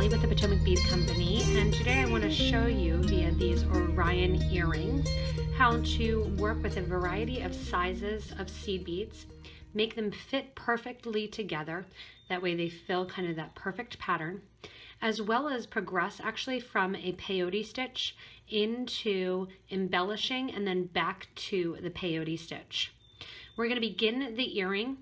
Allie with the Potomac Bead Company, and today I want to show you via these Orion earrings how to work with a variety of sizes of seed beads, make them fit perfectly together, that way they fill kind of that perfect pattern, as well as progress actually from a peyote stitch into embellishing and then back to the peyote stitch. We're going to begin the earring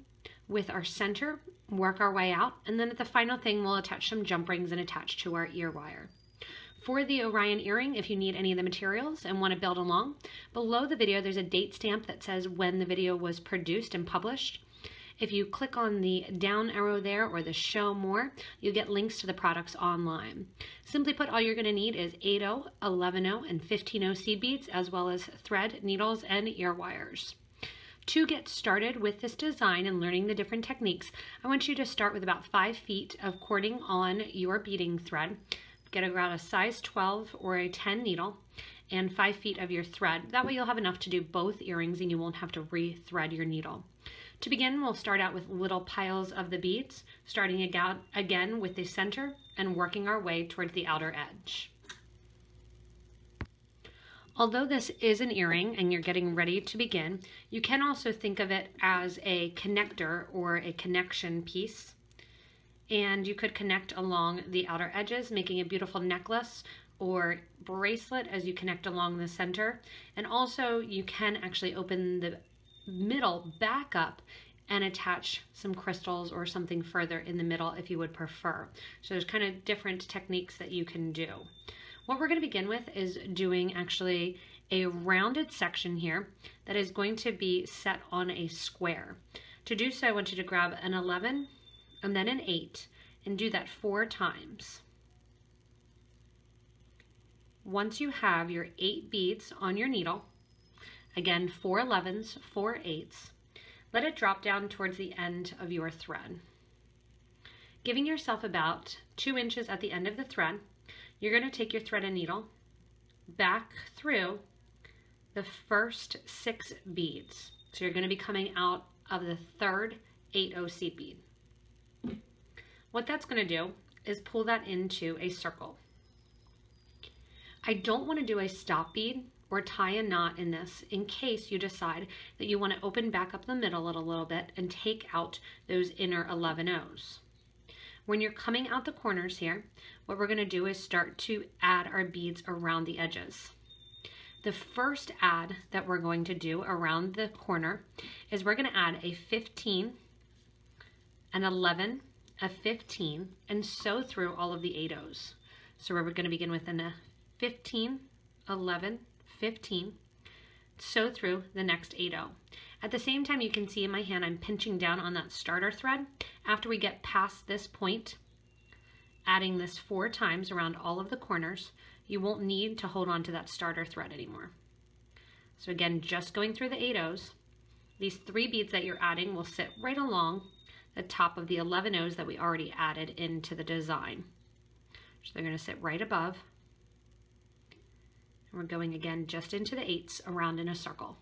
with our center, work our way out, and then at the final thing we'll attach some jump rings and attach to our ear wire. For the Orion earring, if you need any of the materials and want to build along, below the video there's a date stamp that says when the video was produced and published. If you click on the down arrow there or the show more, you'll get links to the products online. Simply put, all you're going to need is 8/0, 11/0, and 15/0 seed beads, as well as thread, needles, and ear wires. To get started with this design and learning the different techniques, I want you to start with about 5 feet of cording on your beading thread. Get around a size 12 or a 10 needle and 5 feet of your thread. That way you'll have enough to do both earrings and you won't have to re-thread your needle. To begin, we'll start out with little piles of the beads, starting again with the center and working our way towards the outer edge. Although this is an earring and you're getting ready to begin, you can also think of it as a connector or a connection piece. And you could connect along the outer edges, making a beautiful necklace or bracelet as you connect along the center. And also you can actually open the middle back up and attach some crystals or something further in the middle if you would prefer. So there's kind of different techniques that you can do. What we're going to begin with is doing actually a rounded section here that is going to be set on a square. To do so, I want you to grab an 11 and then an 8 and do that 4 times. Once you have your 8 beads on your needle, again 4 11s, 4 8s, let it drop down towards the end of your thread. Giving yourself about 2 inches at the end of the thread, you're going to take your thread and needle back through the first 6 beads. So you're going to be coming out of the third 8/0 seed bead. What that's going to do is pull that into a circle. I don't want to do a stop bead or tie a knot in this in case you decide that you want to open back up the middle a little bit and take out those inner 11/0s. When you're coming out the corners here, what we're going to do is start to add our beads around the edges. The first add that we're going to do around the corner is we're going to add a 15, an 11, a 15, and sew through all of the 8/0s. So we're going to begin with a 15, 11, 15, sew through the next 8/0. At the same time, you can see in my hand I'm pinching down on that starter thread. After we get past this point, adding this 4 times around all of the corners, you won't need to hold on to that starter thread anymore. So again, just going through the 8/0s, these 3 beads that you're adding will sit right along the top of the 11/0s that we already added into the design. So they're going to sit right above. And we're going again just into the 8s around in a circle.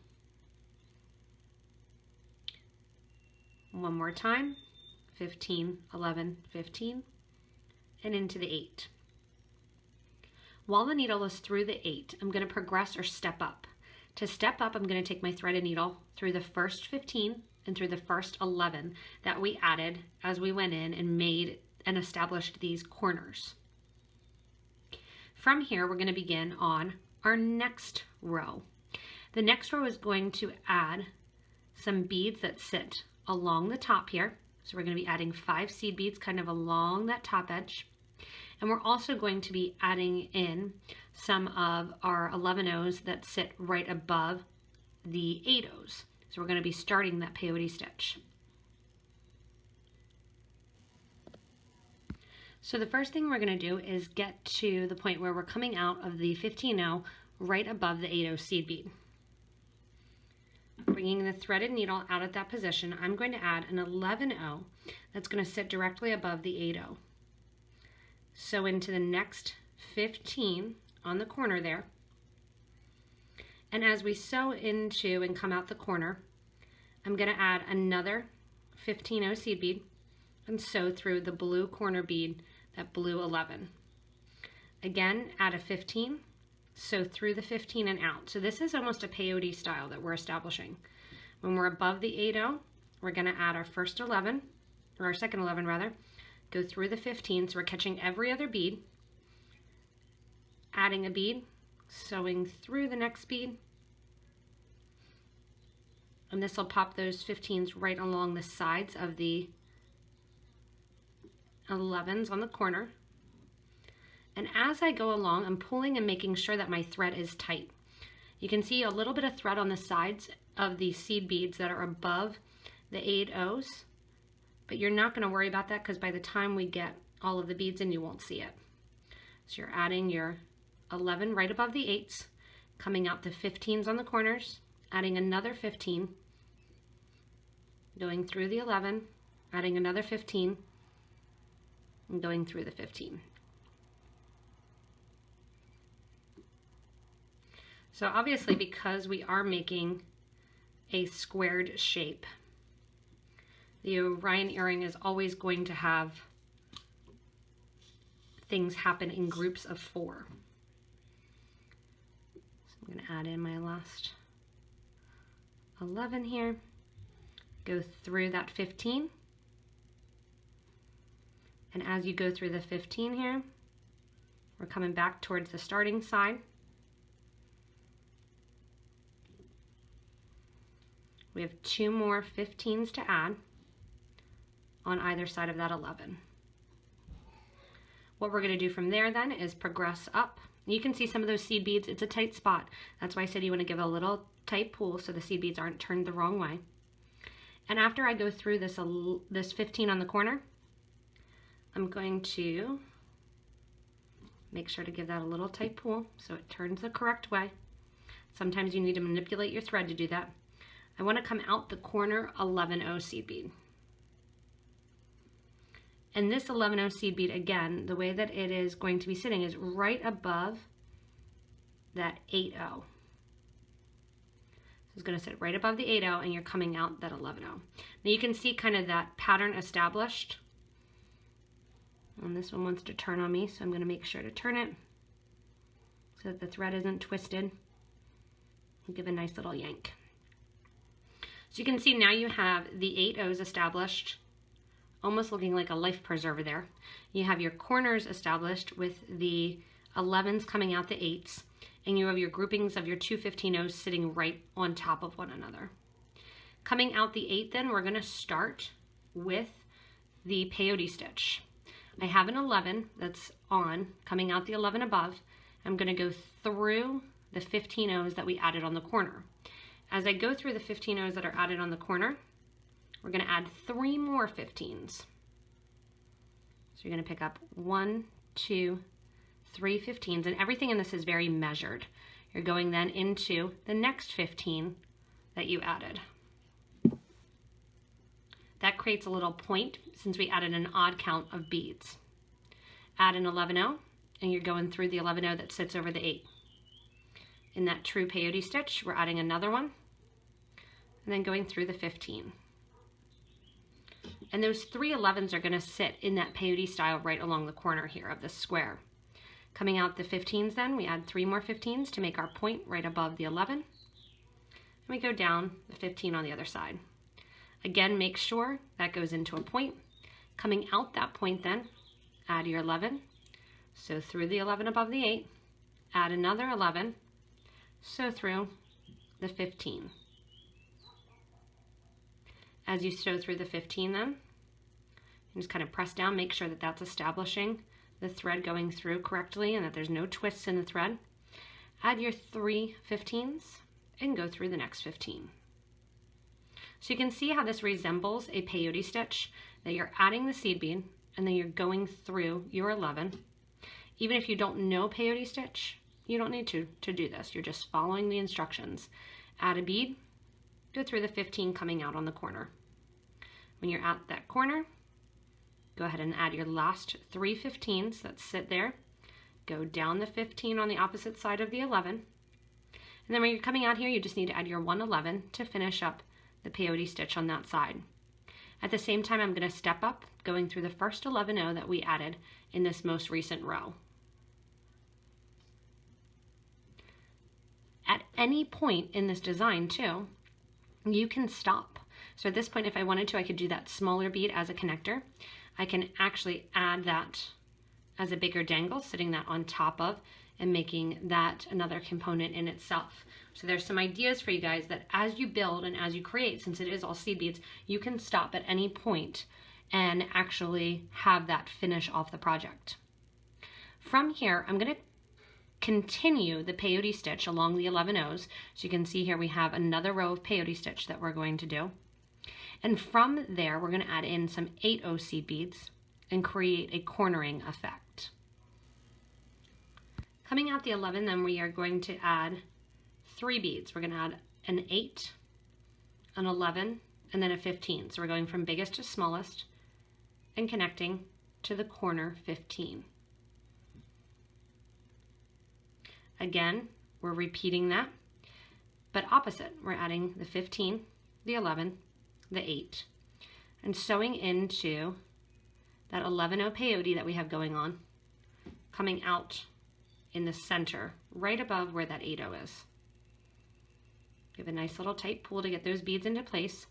One more time, 15, 11, 15, and into the 8. While the needle is through the 8, I'm going to progress or step up. To step up, I'm going to take my thread and needle through the first 15 and through the first 11 that we added as we went in and made and established these corners. From here, we're going to begin on our next row. The next row is going to add some beads that sit along the top here. So we're going to be adding 5 seed beads kind of along that top edge. And we're also going to be adding in some of our 11/0s that sit right above the 8/0s. So we're going to be starting that peyote stitch. So the first thing we're going to do is get to the point where we're coming out of the 15/0 right above the 8/0 seed bead. Bringing the threaded needle out at that position, I'm going to add an 11/0 that's going to sit directly above the 8/0. Sew into the next 15 on the corner there. And as we sew into and come out the corner, I'm going to add another 15/0 seed bead and sew through the blue corner bead that blue 11. Again, add a 15, sew through the 15 and out. So this is almost a peyote style that we're establishing. When we're above the 8-0, we're going to add our first 11, or our second 11 rather, go through the 15, so we're catching every other bead, adding a bead, sewing through the next bead, and this will pop those 15s right along the sides of the 11s on the corner. And as I go along, I'm pulling and making sure that my thread is tight. You can see a little bit of thread on the sides of the seed beads that are above the 8-0s, but you're not going to worry about that because by the time we get all of the beads in, you won't see it. So you're adding your 11 right above the 8s, coming out the 15s on the corners, adding another 15, going through the 11, adding another 15, and going through the 15. So obviously, because we are making a squared shape, the Orion earring is always going to have things happen in groups of 4. So I'm going to add in my last 11 here, go through that 15, and as you go through the 15 here, we're coming back towards the starting side. We have 2 more 15s to add on either side of that 11. What we're going to do from there then is progress up. You can see some of those seed beads, it's a tight spot. That's why I said you want to give a little tight pull so the seed beads aren't turned the wrong way. And after I go through this 15 on the corner, I'm going to make sure to give that a little tight pull so it turns the correct way. Sometimes you need to manipulate your thread to do that. I want to come out the corner 11-0 seed bead. And this 11-0 seed bead, again, the way that it is going to be sitting is right above that 8-0. So it's going to sit right above the 8-0 and you're coming out that 11-0. Now you can see kind of that pattern established. And this one wants to turn on me, so I'm going to make sure to turn it so that the thread isn't twisted. And give a nice little yank. So you can see now you have the 8-0s established, almost looking like a life preserver there. You have your corners established with the 11s coming out the 8s, and you have your groupings of your 2 15-0s sitting right on top of one another. Coming out the 8 then, we're going to start with the peyote stitch. I have an 11 that's on, coming out the 11 above. I'm going to go through the 15-0s that we added on the corner. As I go through the 15-0s that are added on the corner, we're going to add 3 more 15s. So you're going to pick up 1, 2, 3 15s, and everything in this is very measured. You're going then into the next 15 that you added. That creates a little point since we added an odd count of beads. Add an 11-0, and you're going through the 11-0 that sits over the 8. In that true peyote stitch, we're adding another one, and then going through the 15. And those 3 11s are going to sit in that peyote style right along the corner here of the square. Coming out the 15s then, we add 3 more 15s to make our point right above the 11. And we go down the 15 on the other side. Again, make sure that goes into a point. Coming out that point then, add your 11. So through the 11 above the 8, add another 11. Sew through the 15. As you sew through the 15 then, you just kind of press down, make sure that that's establishing the thread going through correctly and that there's no twists in the thread. Add your 3 15s and go through the next 15. So you can see how this resembles a peyote stitch, that you're adding the seed bead and then you're going through your 11. Even if you don't know peyote stitch, you don't need to do this. You're just following the instructions. Add a bead, go through the 15 coming out on the corner. When you're at that corner, go ahead and add your last 3 15s that sit there. Go down the 15 on the opposite side of the 11. And then when you're coming out here, you just need to add your 1 11 to finish up the peyote stitch on that side. At the same time, I'm going to step up, going through the first 11 row that we added in this most recent row. At any point in this design too, you can stop. So at this point, if I wanted to, I could do that smaller bead as a connector. I can actually add that as a bigger dangle, sitting that on top of and making that another component in itself. So there's some ideas for you guys that as you build and as you create, since it is all seed beads, you can stop at any point and actually have that finish off the project. From here, I'm going to continue the peyote stitch along the 11 O's. So you can see here we have another row of peyote stitch that we're going to do. And from there, we're going to add in some 8O seed beads and create a cornering effect. Coming out the 11, then we are going to add 3 beads. We're going to add an 8, an 11, and then a 15. So we're going from biggest to smallest and connecting to the corner 15. Again, we're repeating that, but opposite. We're adding the 15, the 11, the 8, and sewing into that 11O peyote that we have going on, coming out in the center, right above where that 8O is. Give a nice little tight pull to get those beads into place.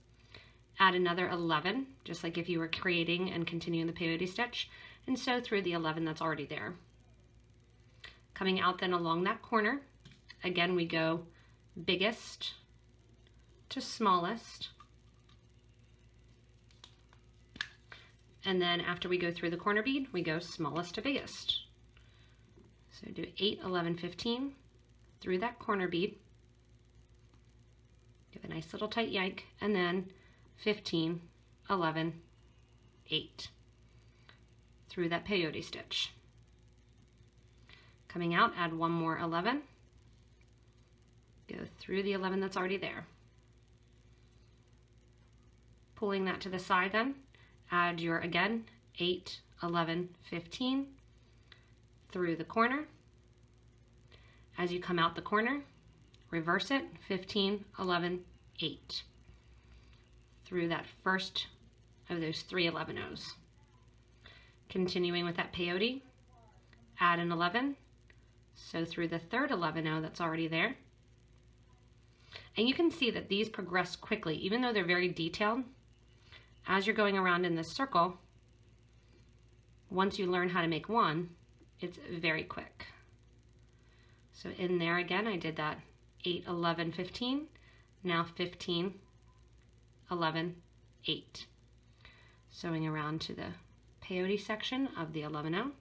Add another 11, just like if you were creating and continuing the peyote stitch, and sew through the 11 that's already there. Coming out then along that corner, again we go biggest to smallest. And then after we go through the corner bead, we go smallest to biggest. So do 8, 11, 15 through that corner bead. Give a nice little tight yank, and then 15, 11, 8 through that peyote stitch. Coming out, add one more 11. Go through the 11 that's already there. Pulling that to the side then, add your, again, 8, 11, 15 through the corner. As you come out the corner, reverse it, 15, 11, 8 through that first of those 3 11Os. Continuing with that peyote, add an 11, sew through the third 11O that's already there. And you can see that these progress quickly, even though they're very detailed. As you're going around in this circle, once you learn how to make one, it's very quick. So in there again, I did that 8, 11, 15, now 15, 11, 8. Sewing around to the peyote section of the 11O,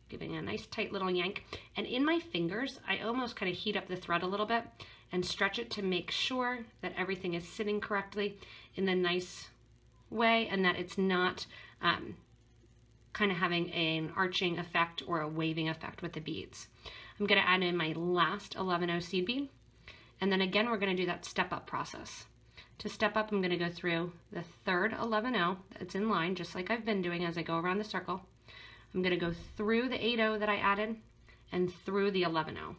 giving a nice tight little yank. And in my fingers, I almost kind of heat up the thread a little bit and stretch it to make sure that everything is sitting correctly in the nice way and that it's not kind of having an arching effect or a waving effect with the beads. I'm going to add in my last 11O seed bead, and then again we're going to do that step up process. To step up, I'm going to go through the third 11O that's in line, just like I've been doing as I go around the circle. I'm going to go through the 8O that I added and through the 11O.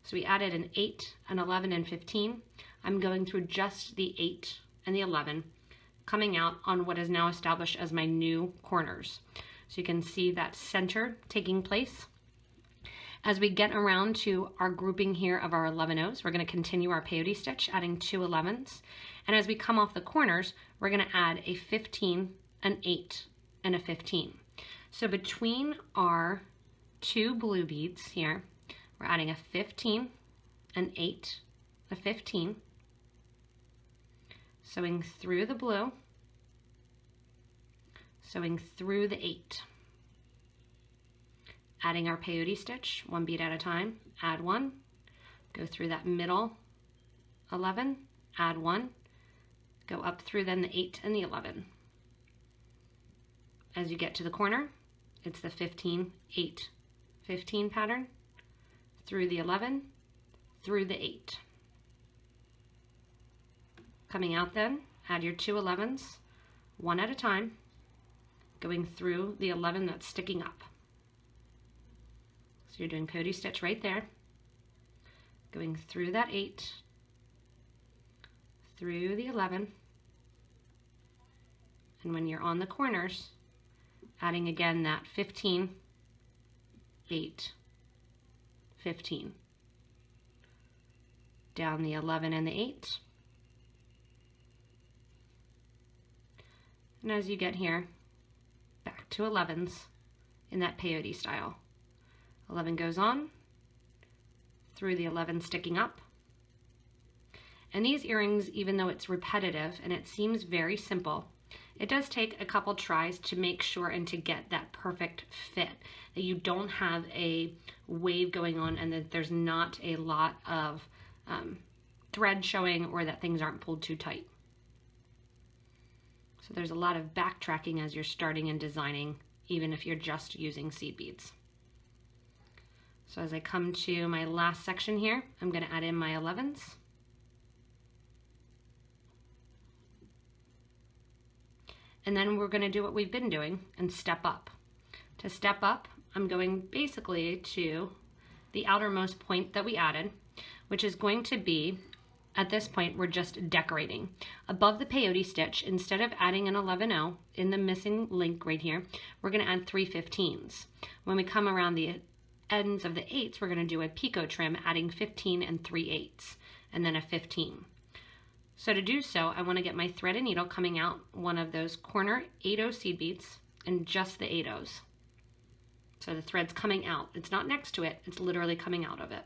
So we added an 8, an 11, and 15. I'm going through just the 8 and the 11, coming out on what is now established as my new corners. So you can see that center taking place. As we get around to our grouping here of our 11Os, we're going to continue our peyote stitch, adding 2 11s. And as we come off the corners, we're going to add a 15, an 8, and a 15. So between our 2 blue beads here, we're adding a 15, an 8, a 15, sewing through the blue, sewing through the 8, adding our peyote stitch, 1 bead at a time, add 1, go through that middle 11, add 1, go up through then the 8 and the 11. As you get to the corner, it's the 15, 8, 15 pattern, through the 11, through the 8. Coming out then, add your 2 11s, 1 at a time, going through the 11 that's sticking up. So you're doing peyote stitch right there, going through that 8, through the 11, And when you're on the corners, adding again that 15, 8, 15. Down the 11 and the 8. And as you get here, back to 11s in that peyote style. 11 goes on, through the 11 sticking up. And these earrings, even though it's repetitive and it seems very simple, it does take a couple tries to make sure and to get that perfect fit, that you don't have a wave going on and that there's not a lot of thread showing or that things aren't pulled too tight. So there's a lot of backtracking as you're starting and designing, even if you're just using seed beads. So as I come to my last section here, I'm going to add in my 11s. And then we're going to do what we've been doing and step up. To step up, I'm going basically to the outermost point that we added, which is going to be, at this point, we're just decorating. Above the peyote stitch, instead of adding an 11-0 in the missing link right here, we're going to add 3 15s. When we come around the ends of the 8s, we're going to do a picot trim, adding 15 and 3 8s, and then a 15. So to do so, I want to get my thread and needle coming out one of those corner 8-0 seed beads and just the 8-0s. So the thread's coming out. It's not next to it, it's literally coming out of it.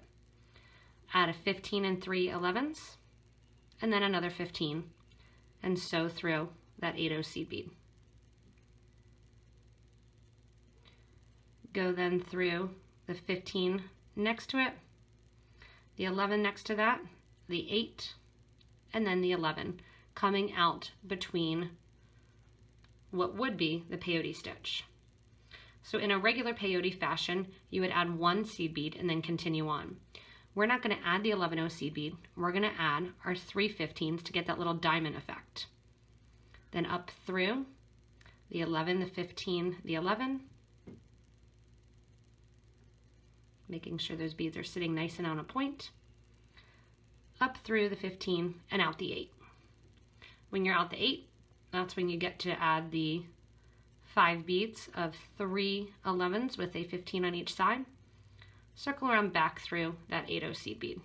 Add a 15 and 3 11s, and then another 15, and sew through that 8-0 seed bead. Go then through the 15 next to it, the 11 next to that, the 8, and then the 11, coming out between what would be the peyote stitch. So in a regular peyote fashion, you would add 1 seed bead and then continue on. We're not going to add the 11-0 seed bead. We're going to add our 3 15s to get that little diamond effect. Then up through the 11, the 15, the 11, making sure those beads are sitting nice and on a point. Up through the 15 and out the 8. When you're out the 8, that's when you get to add the 5 beads of 3 11s with a 15 on each side. Circle around back through that 8-0 seed bead.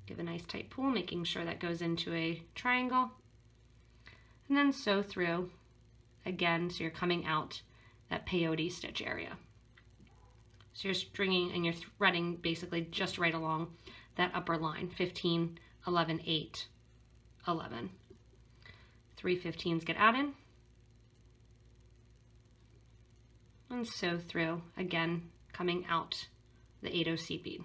Give a nice tight pull, making sure that goes into a triangle. And then sew through again, so you're coming out that peyote stitch area. So you're stringing and you're threading basically just right along that upper line, 15, 11, 8, 11. 3 15s get added. And sew through, again, coming out the 8-0 seed bead.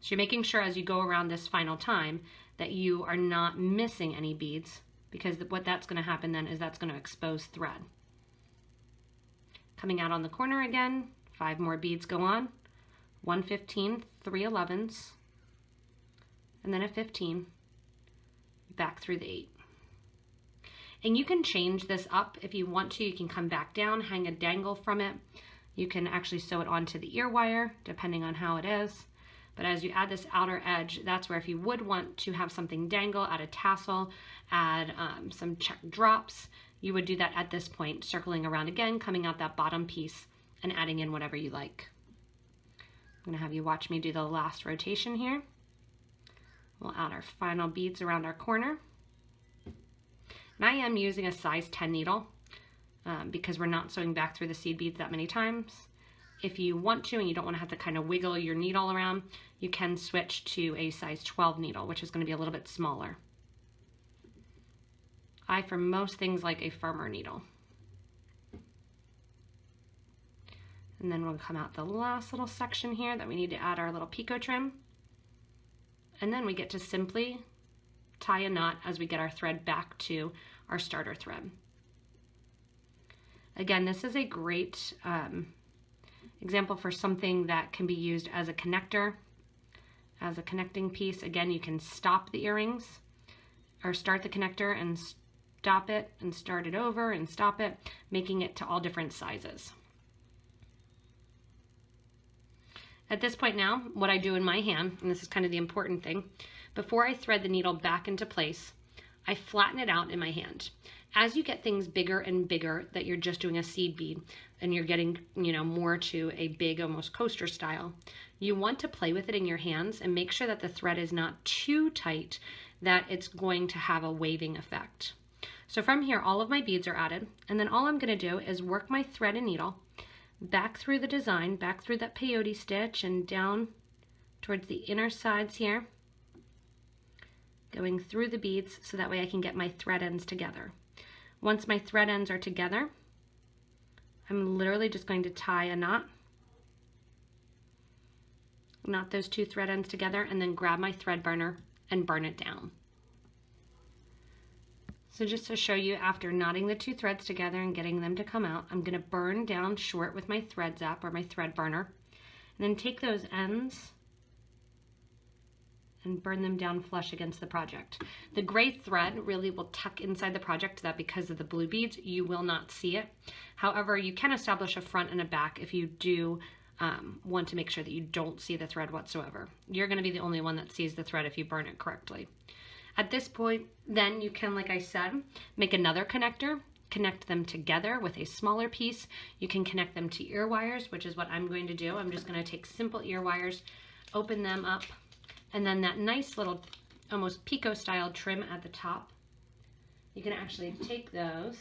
So you're making sure as you go around this final time that you are not missing any beads, because what that's going to happen then is that's going to expose thread. Coming out on the corner again, 5 more beads go on, 1 15, 3 11s, and then a 15, back through the 8. And you can change this up if you want to. You can come back down, hang a dangle from it. You can actually sew it onto the ear wire, depending on how it is. But as you add this outer edge, that's where if you would want to have something dangle, add a tassel, add some check drops, you would do that at this point, circling around again, coming out that bottom piece and adding in whatever you like. I'm going to have you watch me do the last rotation here. We'll add our final beads around our corner. And I am using a size 10 needle because we're not sewing back through the seed beads that many times. If you want to and you don't want to have to kind of wiggle your needle around, you can switch to a size 12 needle, which is going to be a little bit smaller. I, for most things, like a firmer needle. And then we'll come out the last little section here that we need to add our little picot trim. And then we get to simply tie a knot as we get our thread back to our starter thread. Again, this is a great example for something that can be used as a connector, as a connecting piece. Again, you can stop the earrings or start the connector and stop it and start it over and stop it, making it to all different sizes. At this point now, what I do in my hand, and this is kind of the important thing, before I thread the needle back into place, I flatten it out in my hand. As you get things bigger and bigger, that you're just doing a seed bead and you're getting, more to a big, almost coaster style, you want to play with it in your hands and make sure that the thread is not too tight that it's going to have a waving effect. So from here, all of my beads are added, and then all I'm going to do is work my thread and needle back through the design, back through that peyote stitch and down towards the inner sides here, going through the beads so that way I can get my thread ends together. Once my thread ends are together, I'm literally just going to tie a knot those two thread ends together, and then grab my thread burner and burn it down. So just to show you, after knotting the two threads together and getting them to come out, I'm going to burn down short with my thread zap or my thread burner, and then take those ends and burn them down flush against the project. The gray thread really will tuck inside the project, so that because of the blue beads, you will not see it. However, you can establish a front and a back if you do want to make sure that you don't see the thread whatsoever. You're going to be the only one that sees the thread if you burn it correctly. At this point, then you can, like I said, make another connector, connect them together with a smaller piece. You can connect them to ear wires, which is what I'm going to do. I'm just going to take simple ear wires, open them up, and then that nice little almost picot style trim at the top, you can actually take those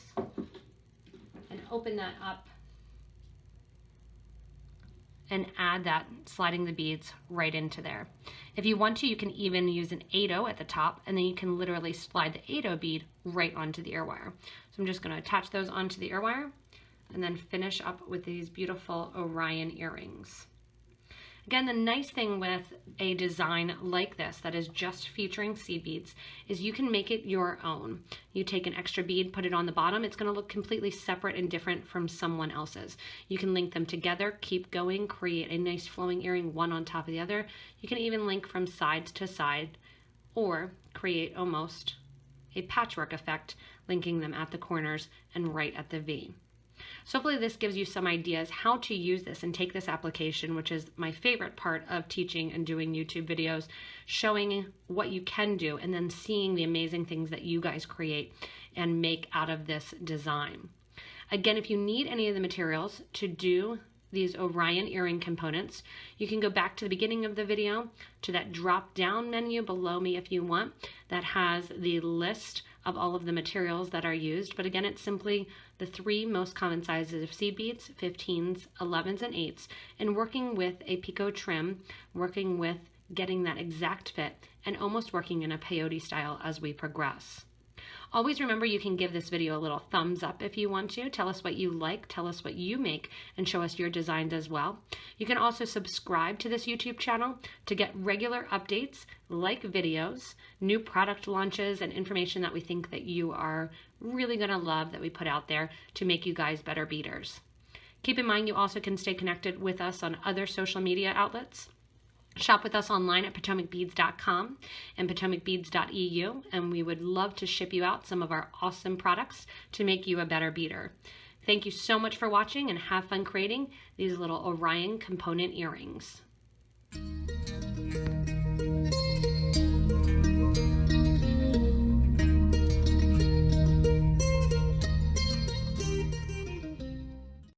and open that up and add that, sliding the beads right into there. If you want to, you can even use an 8/0 at the top, and then you can literally slide the 8/0 bead right onto the ear wire. So I'm just going to attach those onto the ear wire and then finish up with these beautiful Orion earrings. Again, the nice thing with a design like this that is just featuring seed beads is you can make it your own. You take an extra bead, put it on the bottom, it's going to look completely separate and different from someone else's. You can link them together, keep going, create a nice flowing earring, one on top of the other. You can even link from side to side or create almost a patchwork effect, linking them at the corners and right at the V. So hopefully this gives you some ideas how to use this and take this application, which is my favorite part of teaching and doing YouTube videos, showing what you can do and then seeing the amazing things that you guys create and make out of this design. Again, if you need any of the materials to do these Orion earring components, you can go back to the beginning of the video to that drop down menu below me if you want, that has the list of all of the materials that are used. But again, it's simply the 3 most common sizes of seed beads, 15s, 11s, and 8s, and working with a picot trim, working with getting that exact fit, and almost working in a peyote style as we progress. Always remember, you can give this video a little thumbs up if you want to. Tell us what you like, tell us what you make, and show us your designs as well. You can also subscribe to this YouTube channel to get regular updates, like videos, new product launches, and information that we think that you are really going to love that we put out there to make you guys better beaders. Keep in mind, you also can stay connected with us on other social media outlets. Shop with us online at PotomacBeads.com and PotomacBeads.eu, and we would love to ship you out some of our awesome products to make you a better beader. Thank you so much for watching, and have fun creating these little Orion component earrings.